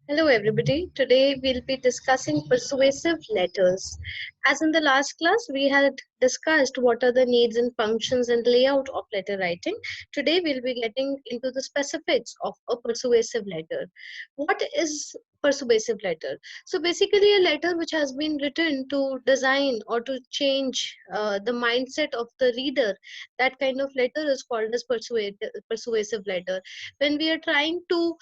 Hello, everybody. Today we'll be discussing persuasive letters. As in the last class, we had discussed what are the needs and functions and layout of letter writing. Today we'll be getting into the specifics of a persuasive letter. What is persuasive letter? So basically, a letter which has been written to design or to change the mindset of the reader. That kind of letter is called as persuasive letter. When we are trying to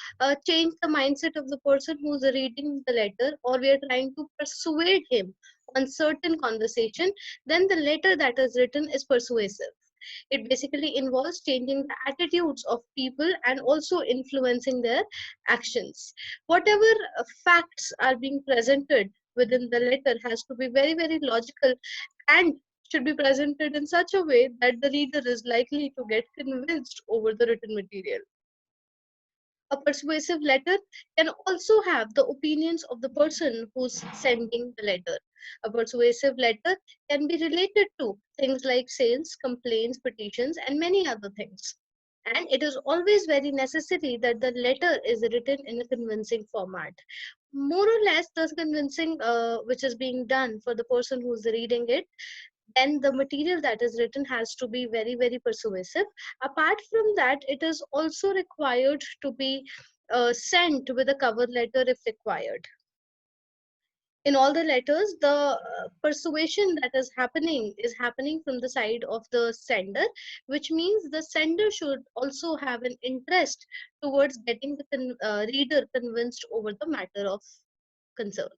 change the mindset of the person who's reading the letter, or we are trying to persuade him on certain conversation, then the letter that is written is persuasive. It basically involves changing the attitudes of people and also influencing their actions. Whatever facts are being presented within the letter has to be very, very logical and should be presented in such a way that the reader is likely to get convinced over the written material. A persuasive letter can also have the opinions of the person who's sending the letter. A persuasive letter can be related to things like sales, complaints, petitions, and many other things. And it is always very necessary that the letter is written in a convincing format. More or less, the convincing which is being done for the person who's reading it, then the material that is written has to be very, very persuasive. Apart from that, it is also required to be sent with a cover letter if required. In all the letters, the persuasion that is happening from the side of the sender, which means the sender should also have an interest towards getting the reader convinced over the matter of concern.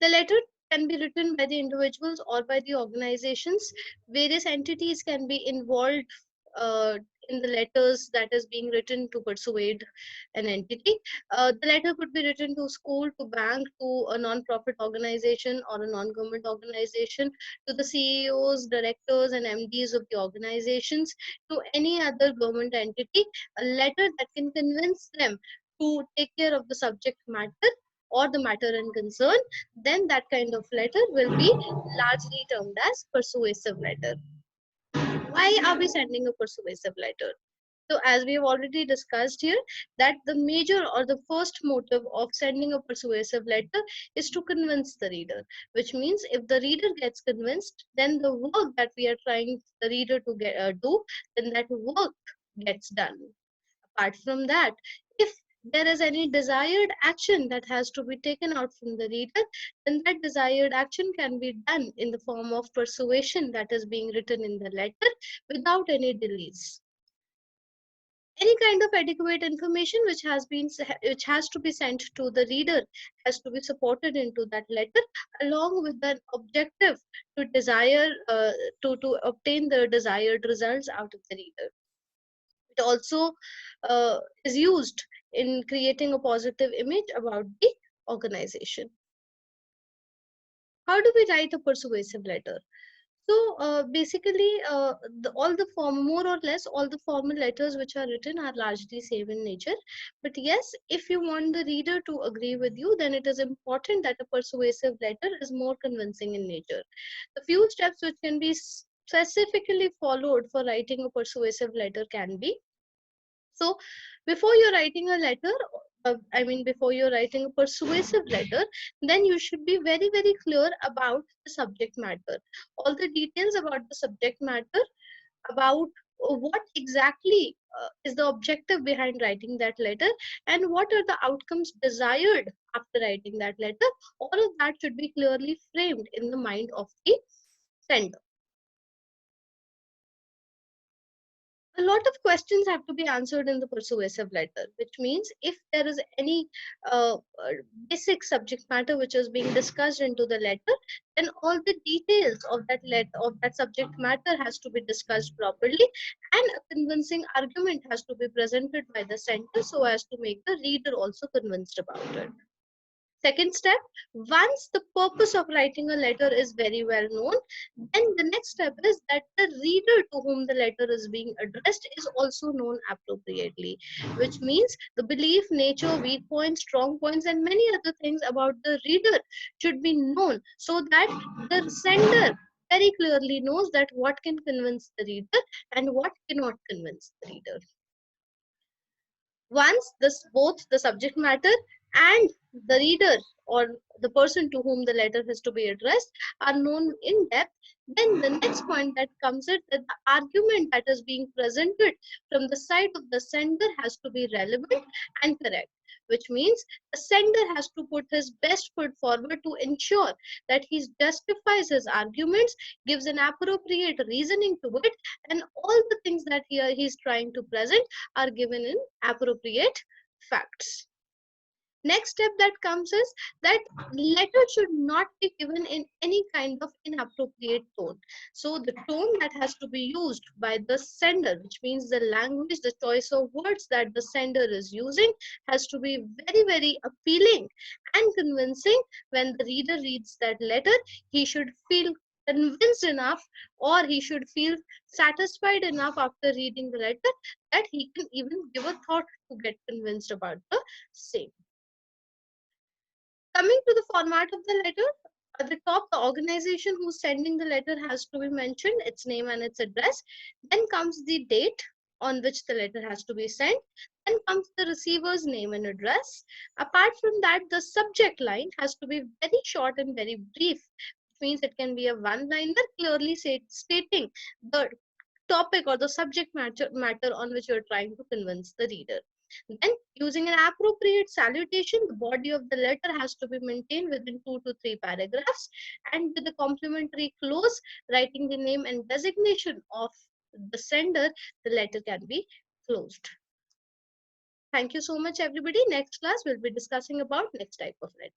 The letter can be written by the individuals or by the organizations. Various entities can be involved uh, in the letters that is being written to persuade an entity. The letter could be written to school, to bank, to a non-profit organization or a non-government organization, to the CEOs, directors, and MDs of the organizations, to any other government entity. A letter that can convince them to take care of the subject matter or the matter in concern, then that kind of letter will be largely termed as persuasive letter. Why are we sending a persuasive letter? So, as we have already discussed here, that the major or the first motive of sending a persuasive letter is to convince the reader, which means if the reader gets convinced, then the work that we are trying the reader to do, then that work gets done. Apart from that, if there is any desired action that has to be taken out from the reader, then that desired action can be done in the form of persuasion that is being written in the letter without any delays. Any kind of adequate information which has to be sent to the reader has to be supported into that letter along with an objective to desire to obtain the desired results out of the reader. It also is used in creating a positive image about the organization. How do we write a persuasive letter? So basically, all the form, more or less, all the formal letters which are written are largely same in nature. But yes, if you want the reader to agree with you, then it is important that a persuasive letter is more convincing in nature. The few steps which can be specifically followed for writing a persuasive letter can be: so, before you're writing a letter, before you're writing a persuasive letter, then you should be very, very clear about the subject matter. All the details about the subject matter, about what exactly is the objective behind writing that letter, and what are the outcomes desired after writing that letter. All of that should be clearly framed in the mind of the sender. A lot of questions have to be answered in the persuasive letter, which means if there is any basic subject matter which is being discussed into the letter, then all the details of that letter of that subject matter has to be discussed properly, and a convincing argument has to be presented by the sender so as to make the reader also convinced about it. Second step, once the purpose of writing a letter is very well known, then the next step is that the reader to whom the letter is being addressed is also known appropriately, which means the belief, nature, weak points, strong points, and many other things about the reader should be known so that the sender very clearly knows that what can convince the reader and what cannot convince the reader. Once this both the subject matter and the reader or the person to whom the letter has to be addressed are known in depth, then the next point that comes is that the argument that is being presented from the side of the sender has to be relevant and correct, which means the sender has to put his best foot forward to ensure that he justifies his arguments, gives an appropriate reasoning to it, and all the things that he is trying to present are given in appropriate facts. Next step that comes is that letter should not be given in any kind of inappropriate tone. So the tone that has to be used by the sender, which means the language, the choice of words that the sender is using, has to be very, very appealing and convincing. When the reader reads that letter, he should feel convinced enough, or he should feel satisfied enough after reading the letter, that he can even give a thought to get convinced about the same. Coming to the format of the letter, at the top, the organization who's sending the letter has to be mentioned, its name and its address. Then comes the date on which the letter has to be sent. Then comes the receiver's name and address. Apart from that, the subject line has to be very short and very brief, which means it can be a one-liner clearly stating the topic or the subject matter on which you're trying to convince the reader. Then, using an appropriate salutation, the body of the letter has to be maintained within 2 to 3 paragraphs, and with a complimentary close, writing the name and designation of the sender, the letter can be closed. Thank you so much, everybody. Next class, we'll be discussing about next type of letter.